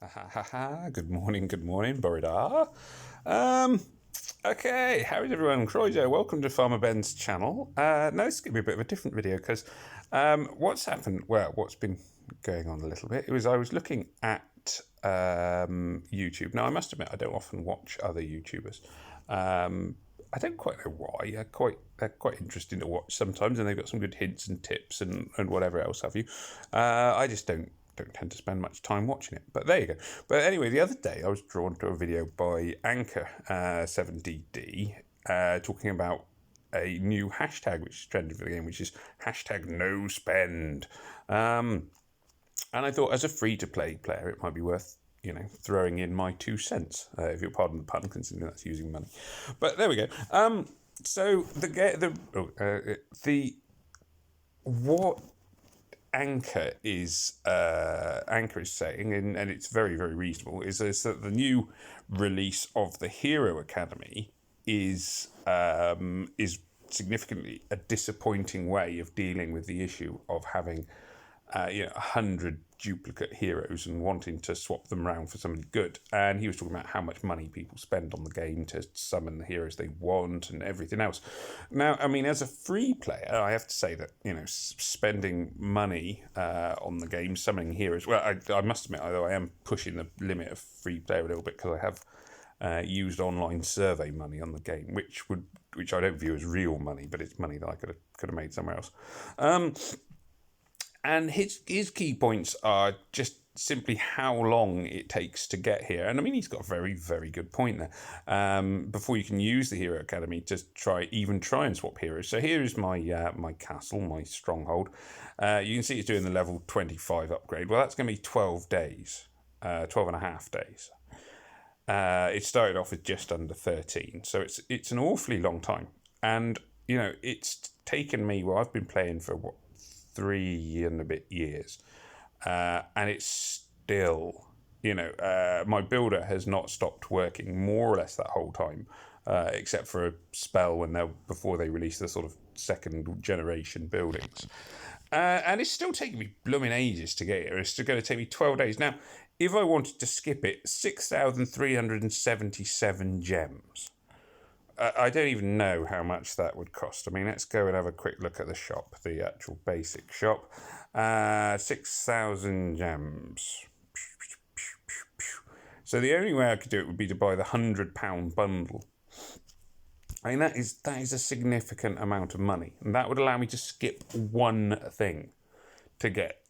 Good morning, Borida. Um, okay, how is everyone? Croyjo, welcome to Farmer Ben's channel. Now this is going to be a bit of a different video because what's happened, well, what's been going on a little bit, I was looking at YouTube. Now, I must admit, I don't often watch other YouTubers. I don't quite know why. They're quite interesting to watch sometimes, and they've got some good hints and tips and whatever else have you. I just don't tend to spend much time watching it. But there you go. But anyway, the other day I was drawn to a video by Anchor 7DD talking about a new hashtag which is trending for the game, which is hashtag NoSpend. And I thought, as a free-to-play player, it might be worth throwing in my 2 cents, if you'll pardon the pun, considering that's using money. But there we go. So the what Anchor is saying, and it's very, very reasonable, is that the new release of the Hero Academy is significantly a disappointing way of dealing with the issue of having 100 duplicate heroes and wanting to swap them around for somebody good. And he was talking about how much money people spend on the game to summon the heroes they want and everything else. Now, I mean, as a free player, I have to say that, spending money on the game, summoning heroes, well, I must admit, although I am pushing the limit of free player a little bit because I have used online survey money on the game, which I don't view as real money, but it's money that I could have made somewhere else. And his key points are just simply how long it takes to get here. And I mean, he's got a very, very good point there. Before you can use the Hero Academy to try and swap heroes. So here is my my castle, my stronghold. You can see it's doing the level 25 upgrade. Well, that's going to be 12 days, 12 and a half days. It started off with just under 13. So it's an awfully long time. And, it's taken me, well, I've been playing for 3 and a bit years, and it's still, my builder has not stopped working more or less that whole time, except for a spell before they released the sort of second generation buildings, and it's still taking me blooming ages to get here. It's still going to take me 12 days now. If I wanted to skip it, 6,377 gems. I don't even know how much that would cost. I mean, let's go and have a quick look at the shop, the actual basic shop. 6,000 gems. So the only way I could do it would be to buy the £100 bundle. I mean, that is a significant amount of money, and that would allow me to skip one thing to get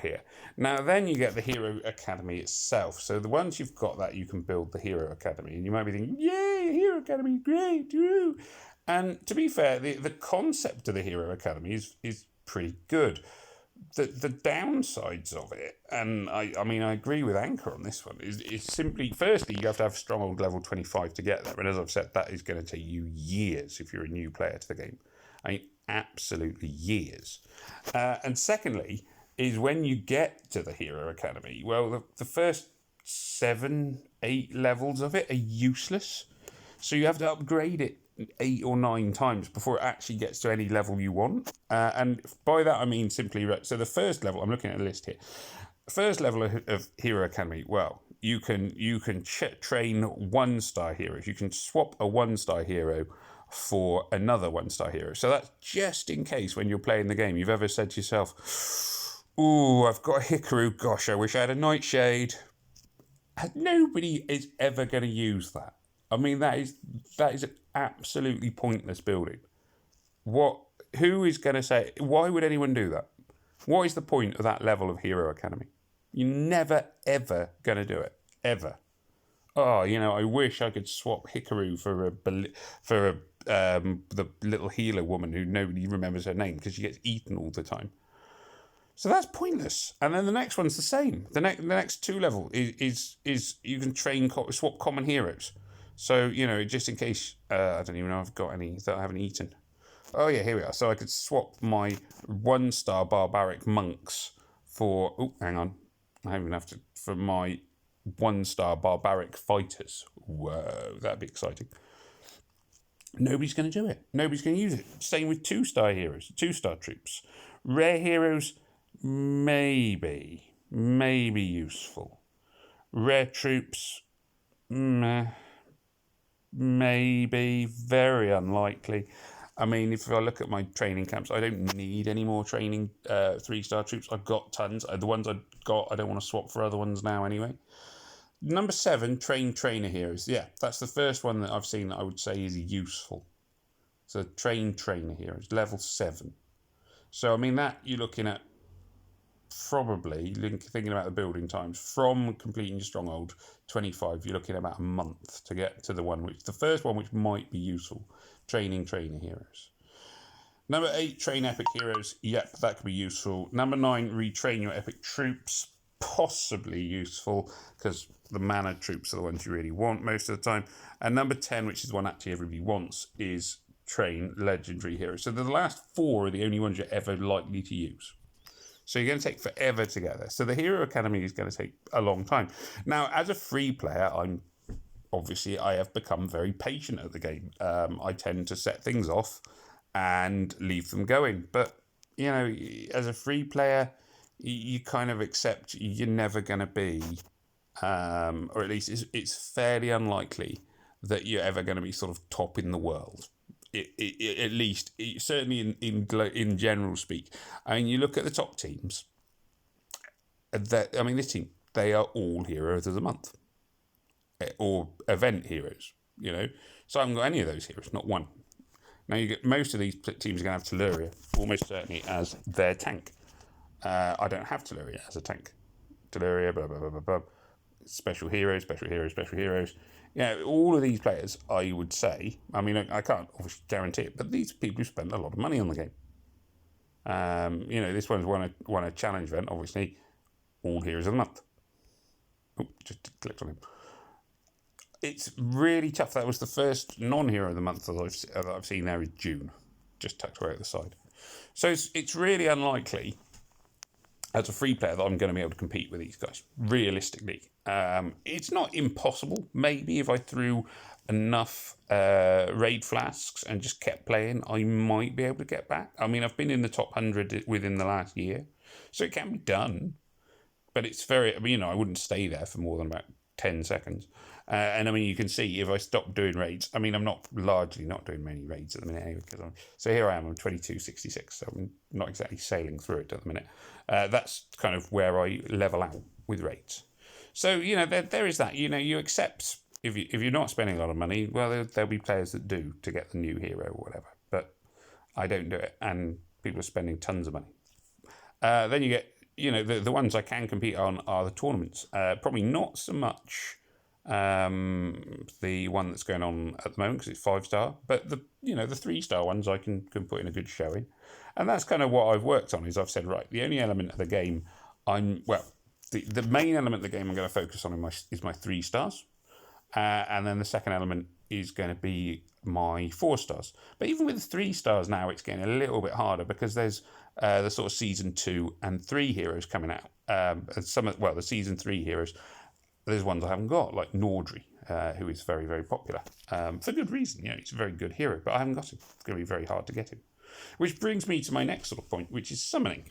here. Now, then you get the Hero Academy itself. So once you've got that, you can build the Hero Academy. And you might be thinking, yay, Hero Academy, great, woo. And to be fair, the concept of the Hero Academy is pretty good. The downsides of it, and I mean, I agree with Anchor on this one, is simply, firstly, you have to have stronghold level 25 to get there. And as I've said, that is going to take you years if you're a new player to the game. I mean, absolutely years. And secondly, is when you get to the Hero Academy, well, the first 7, 8 levels of it are useless. So you have to upgrade it 8 or 9 times before it actually gets to any level you want. And by that, I mean simply, so the first level, I'm looking at a list here. First level of Hero Academy, well, you can train 1-star heroes. You can swap a 1-star hero for another 1-star hero. So that's just in case when you're playing the game, you've ever said to yourself, ooh, I've got a Hikaru. Gosh, I wish I had a Nightshade. Nobody is ever going to use that. I mean, that is an absolutely pointless building. Who is going to say, why would anyone do that? What is the point of that level of Hero Academy? You're never, ever going to do it. Ever. Oh, I wish I could swap Hikaru for the little healer woman who nobody remembers her name because she gets eaten all the time. So that's pointless. And then the next one's the same. The next 2 level is you can swap common heroes. So, just in case, I don't even know if I've got any that I haven't eaten. Oh yeah, here we are. So I could swap my 1-star barbaric monks for, hang on. I don't even have to, for my 1-star barbaric fighters. Whoa, that'd be exciting. Nobody's going to do it. Nobody's going to use it. Same with 2-star heroes, 2-star troops. Rare heroes, maybe useful. Rare troops, maybe, very unlikely. I mean, if I look at my training camps, I don't need any more training 3-star troops. I've got tons. The ones I've got, I don't want to swap for other ones now anyway. Number 7, trainer heroes. Yeah, that's the first one that I've seen that I would say is useful. So trainer heroes, level 7. So, I mean, that you're looking at probably, thinking about the building times, from completing your stronghold 25, you're looking at about a month to get to the first one which might be useful, trainer heroes. Number 8, train epic heroes. Yep, that could be useful. Number 9, retrain your epic troops. Possibly useful, because the mana troops are the ones you really want most of the time. And number 10, which is the one actually everybody wants, is train legendary heroes. So the last 4 are the only ones you're ever likely to use. So you're going to take forever to get there. So the Hero Academy is going to take a long time. Now, as a free player, I have become very patient at the game. I tend to set things off and leave them going. But, you know, as a free player, you kind of accept you're never going to be, or at least it's fairly unlikely that you're ever going to be sort of top in the world. At least, certainly in general speak. I mean, you look at the top teams. This team, they are all heroes of the month, or event heroes. You know, so I haven't got any of those heroes, not one. Now you get most of these teams are going to have Telluria almost certainly as their tank. I don't have Telluria as a tank. Telluria, blah blah blah blah blah. Special heroes. Yeah, all of these players, I would say, I mean, I can't obviously guarantee it, but these people who spend a lot of money on the game. You know, this one's won a challenge event, obviously, all heroes of the month. Oh, just clicked on him. It's really tough. That was the first non-hero of the month that I've seen there is June, just tucked away at the side. So it's really unlikely as a free player that I'm going to be able to compete with these guys, realistically. It's not impossible. Maybe if I threw enough raid flasks and just kept playing, I might be able to get back. I mean, I've been in the top 100 within the last year, so it can be done. But it's very, you know, I wouldn't stay there for more than about 10 seconds. And I mean, you can see if I stop doing raids, I mean, I'm largely not doing many raids at the minute anyway, so here I am, I'm 2266, so I'm not exactly sailing through it at the minute. That's kind of where I level out with raids. So, you know, there is that, you know, you accept, if you're not spending a lot of money, well, there'll be players that do to get the new hero or whatever, but I don't do it, and people are spending tons of money. Then you get, you know, the ones I can compete on are the tournaments. Probably not so much the one that's going on at the moment because it's 5-star, but the 3-star ones I can put in a good showing, and that's kind of what I've worked on. Is I've said, right, the only element of the game the main element of the game I'm going to focus on is my 3-stars, and then the second element is going to be my 4-stars. But even with the 3-stars now, it's getting a little bit harder because there's the sort of season 2 and 3 heroes coming out. The season 3 heroes, there's ones I haven't got, like Nordry, who is very, very popular. For good reason, you know, he's a very good hero, but I haven't got him. It's going to be very hard to get him. Which brings me to my next sort of point, which is summoning.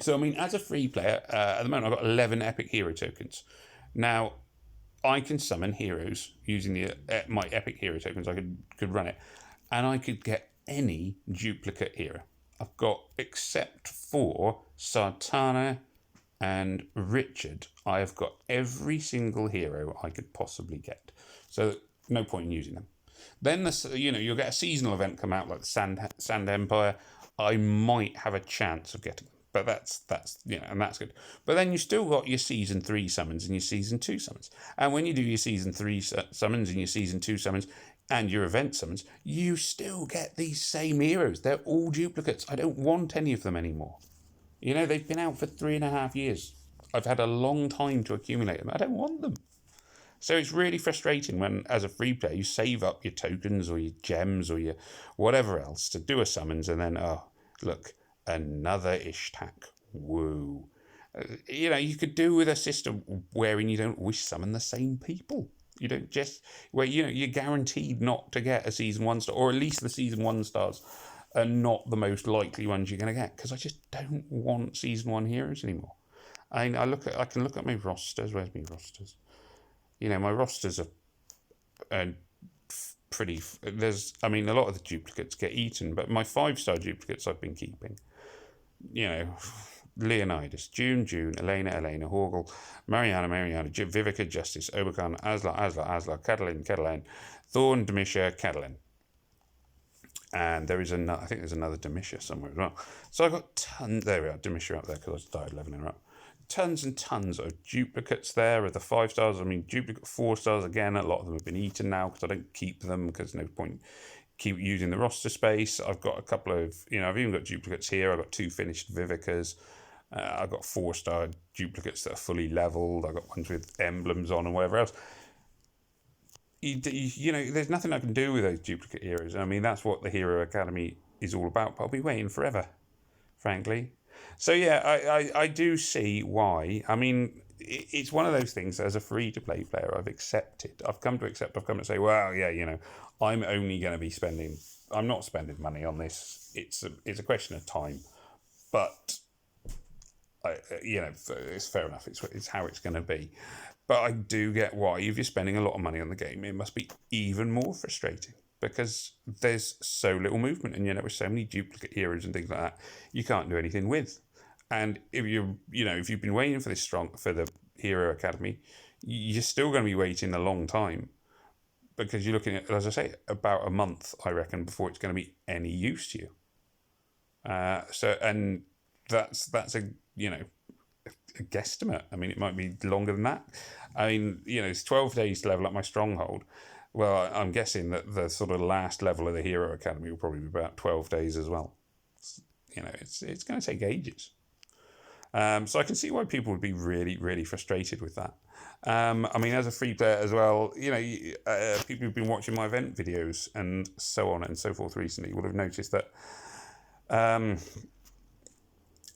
So, I mean, as a free player, at the moment I've got 11 epic hero tokens. Now, I can summon heroes using my epic hero tokens. I could run it, and I could get any duplicate hero. I've got, except for Sartana and Richard, I have got every single hero I could possibly get. So no point in using them. Then you'll get a seasonal event come out like the Sand Empire. I might have a chance of getting them, but that's and that's good. But then you still got your season 3 summons and your season 2 summons. And when you do your season 3 summons and your season 2 summons and your event summons, you still get these same heroes. They're all duplicates. I don't want any of them anymore. You know, they've been out for 3.5 years. I've had a long time to accumulate them. I don't want them. So it's really frustrating when, as a free player, you save up your tokens or your gems or your whatever else to do a summons, and then, oh, look, another Ishtak. Woo. You could do with a system wherein you don't always summon the same people. You don't just, you're guaranteed not to get a season 1 star, or at least the season 1 stars are not the most likely ones you're going to get, because I just don't want season 1 heroes anymore. I can look at my rosters. Where's my rosters? My rosters are pretty. A lot of the duplicates get eaten, but my 5-star duplicates I've been keeping. Leonidas, June, Elena, Horgel, Mariana, Vivica, Justice, Oberkan, Asla, Catalin, Thorn, Demisha, Catalin. And there is I think there's another Demisha somewhere as well. So I've got tons, there we are, Demisha up there because I died leveling her up. Tons and tons of duplicates there of the 5 stars. Duplicate 4 stars, again, a lot of them have been eaten now because I don't keep them because there's no point keep using the roster space. I've got a couple of, I've even got duplicates here. I've got 2 finished Vivicas. I've got 4-star duplicates that are fully leveled. I've got ones with emblems on and whatever else. There's nothing I can do with those duplicate heroes. That's what the Hero Academy is all about. But I'll be waiting forever, frankly. So yeah, I do see why. It's one of those things that as a free-to-play player I've accepted. I've come to say, well, yeah, I'm only going to be I'm not spending money on this. It's a question of time. But, it's fair enough. It's how it's going to be. But I do get why, if you're spending a lot of money on the game, it must be even more frustrating because there's so little movement, and with so many duplicate heroes and things like that, you can't do anything with. And if you've been waiting for the Hero Academy, you're still going to be waiting a long time because you're looking at, as I say, about a month, I reckon, before it's going to be any use to you. And that's a guesstimate. It might be longer than that. It's 12 days to level up my stronghold. Well, I'm guessing that the sort of last level of the Hero Academy will probably be about 12 days as well. It's going to take ages. So I can see why people would be really, really frustrated with that. As a free player as well, people who've been watching my event videos and so on and so forth recently would have noticed that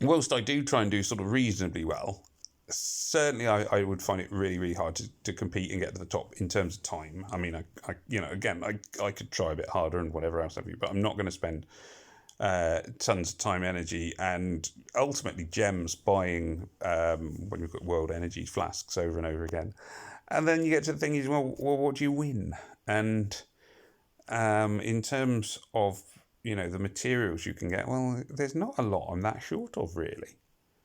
whilst I do try and do sort of reasonably well, certainly I would find it really, really hard to compete and get to the top in terms of time. I could try a bit harder and whatever else have you, but I'm not going to spend tons of time, energy, and ultimately gems buying when you've got World Energy flasks over and over again. And then you get to the thing is, well, what do you win? And in terms of the materials you can get, well, there's not a lot I'm that short of, really,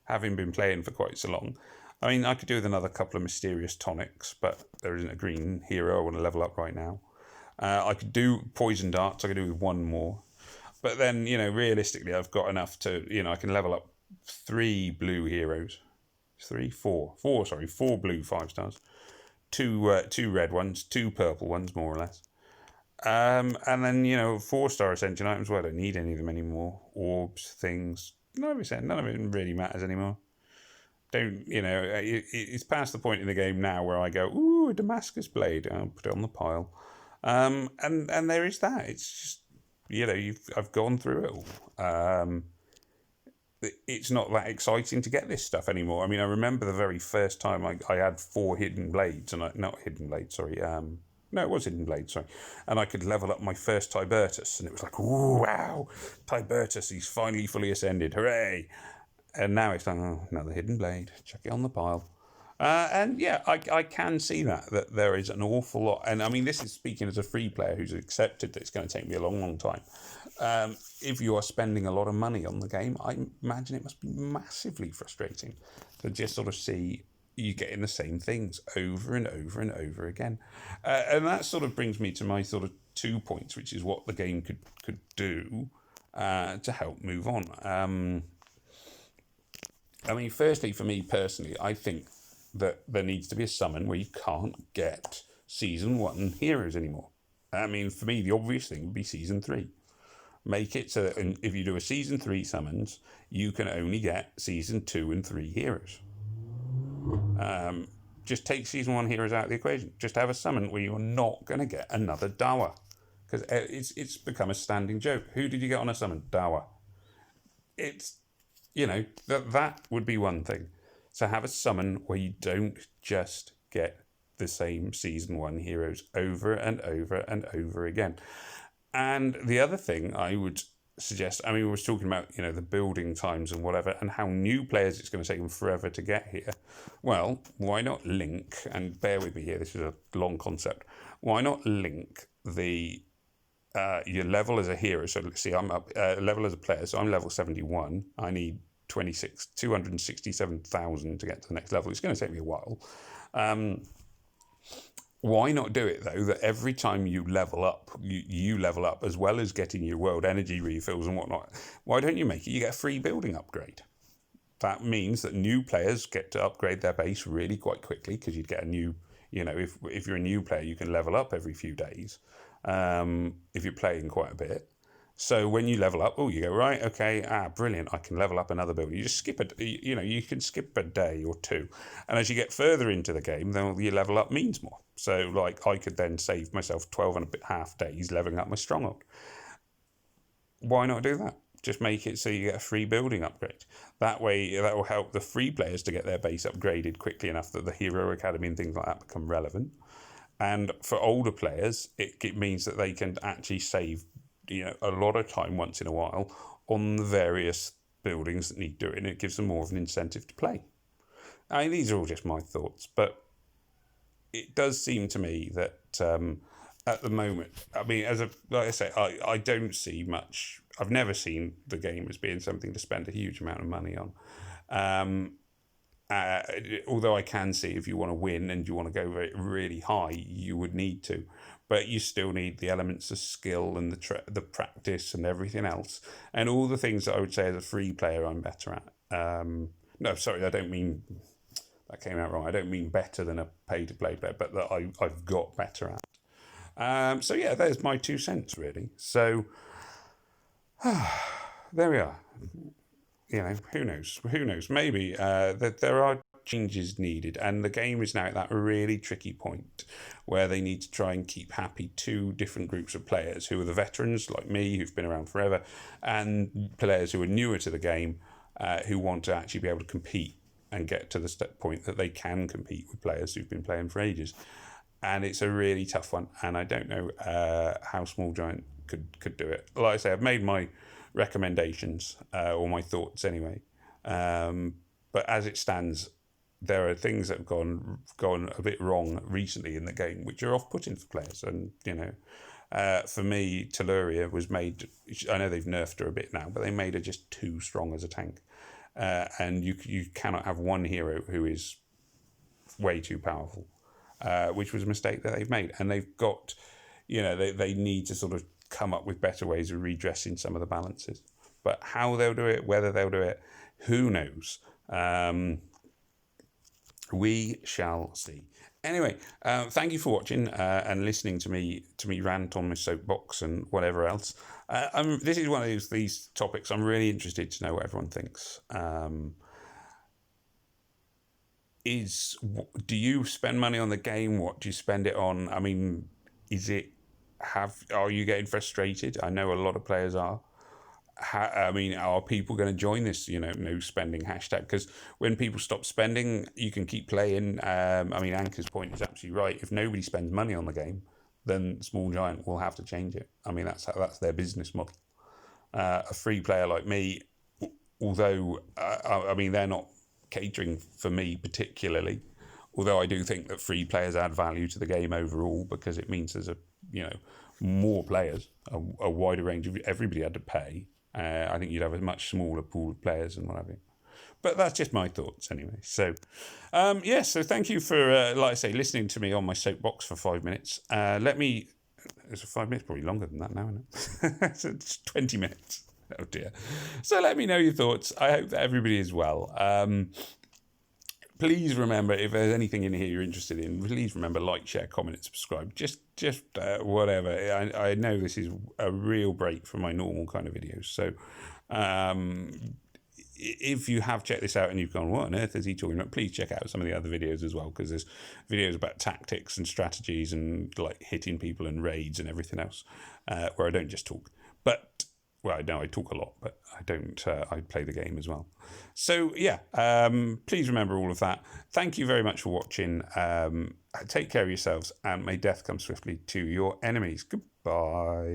having been playing for quite so long. I could do with another couple of mysterious tonics, but there isn't a green hero I want to level up right now. I could do poison darts. I could do with one more. But then, realistically, I've got enough to, I can level up 3 blue heroes. 4 blue 5 stars. 2 red ones, 2 purple ones, more or less. And then, 4-star ascension items, well, I don't need any of them anymore. Orbs, things, none of it really matters anymore. It's past the point in the game now where I go, ooh, a Damascus blade, I'll put it on the pile. And there is that. It's just, I've gone through it all. It's not that exciting to get this stuff anymore. I remember the very first time I had 4 hidden blades, and it was hidden blades, sorry. And I could level up my first Tibertus, and it was like, ooh, wow, Tibertus, he's finally fully ascended, hooray! And now it's like, oh, another hidden blade, chuck it on the pile. And yeah, I can see that there is an awful lot. And this is speaking as a free player who's accepted that it's going to take me a long, long time. If you are spending a lot of money on the game, I imagine it must be massively frustrating to just sort of see you getting the same things over and over and over again. And that sort of brings me to my sort of 2 points, which is what the game could do to help move on. Firstly, for me personally, I think that there needs to be a summon where you can't get Season 1 heroes anymore. For me, the obvious thing would be Season 3. Make it so that if you do a Season 3 summons, you can only get Season 2 and 3 heroes. Just take Season 1 heroes out of the equation. Just have a summon where you're not going to get another Dawa. Because it's become a standing joke. Who did you get on a summon? Dawa. It's, that would be one thing. So have a summon where you don't just get the same Season 1 heroes over and over and over again. And the other thing I would suggest, I mean, we were talking about, the building times and whatever, and how new players, it's going to take them forever to get here. Well, why not link, and bear with me here, this is a long concept, why not link your level as a hero? So let's see, I'm up level as a player, so I'm level 71. I need 267,000 to get to the next level. It's going to take me a while. Why not do it, though, that every time you level up, you level up as well as getting your world energy refills and whatnot? Why don't you make it, you get a free building upgrade? That means that new players get to upgrade their base really quite quickly, because you'd get a new, if you're a new player, you can level up every few days if you're playing quite a bit. So when you level up, you go, right, okay, brilliant, I can level up another building. You just skip it, you can skip a day or two. And as you get further into the game, then your level up means more. So like I could then save myself 12 and a half days leveling up my stronghold. Why not do that? Just make it so you get a free building upgrade. That way, that will help the free players to get their base upgraded quickly enough that the Hero Academy and things like that become relevant. And for older players, it means that they can actually save a lot of time once in a while on the various buildings that need doing. It gives them more of an incentive to play. I mean, these are all just my thoughts, but it does seem to me that at the moment, I mean, like I say, I don't see much. I've never seen the game as being something to spend a huge amount of money on. Although I can see if you want to win and you want to go really high, you would need to. But you still need the elements of skill and the practice and everything else. And all the things that I would say as a free player I'm better at. No, sorry, I don't mean... That came out wrong. I don't mean better than a pay-to-play player, but that I've got better at. So yeah, there's my 2 cents, really. So there we are. Who knows? Who knows? Maybe that there are changes needed, and the game is now at that really tricky point where they need to try and keep happy 2 different groups of players, who are the veterans like me, who've been around forever, and players who are newer to the game, who want to actually be able to compete and get to the point that they can compete with players who've been playing for ages. And it's a really tough one, and I don't know how Small Giant could do it. Like I say, I've made my recommendations, or my thoughts anyway. But as it stands, there are things that have gone a bit wrong recently in the game, which are off-putting for players. And for me, Telluria was made. I know they've nerfed her a bit now, but they made her just too strong as a tank. And you cannot have one hero who is way too powerful, which was a mistake that they've made. And they've got, they need to sort of come up with better ways of redressing some of the balances. But how they'll do it, whether they'll do it, who knows? We shall see. Anyway, thank you for watching and listening to me rant on my soapbox and whatever else. This is one of these topics I'm really interested to know what everyone thinks. Do you spend money on the game? What do you spend it on? I mean, are you getting frustrated? I know a lot of players are. Are people going to join this, no spending hashtag? Because when people stop spending, you can keep playing. Anchor's point is absolutely right. If nobody spends money on the game, then Small Giant will have to change it. I mean, that's their business model. A free player like me, although, they're not catering for me particularly, although I do think that free players add value to the game overall, because it means there's more players, a wider range of everybody had to pay. I think you'd have a much smaller pool of players and what have you. But that's just my thoughts anyway. So, so thank you for, like I say, listening to me on my soapbox for 5 minutes. It's 5 minutes, probably longer than that now, isn't it? It's 20 minutes. Oh dear. So let me know your thoughts. I hope that everybody is well. Please remember, if there's anything in here you're interested in, please remember, like, share, comment, and subscribe. Just whatever. I know this is a real break from my normal kind of videos. So if you have checked this out and you've gone, what on earth is he talking about? Please check out some of the other videos as well, because there's videos about tactics and strategies and like hitting people and raids and everything else, where I don't just talk. But I talk a lot, but I don't. I play the game as well. So yeah, please remember all of that. Thank you very much for watching. Take care of yourselves, and may death come swiftly to your enemies. Goodbye.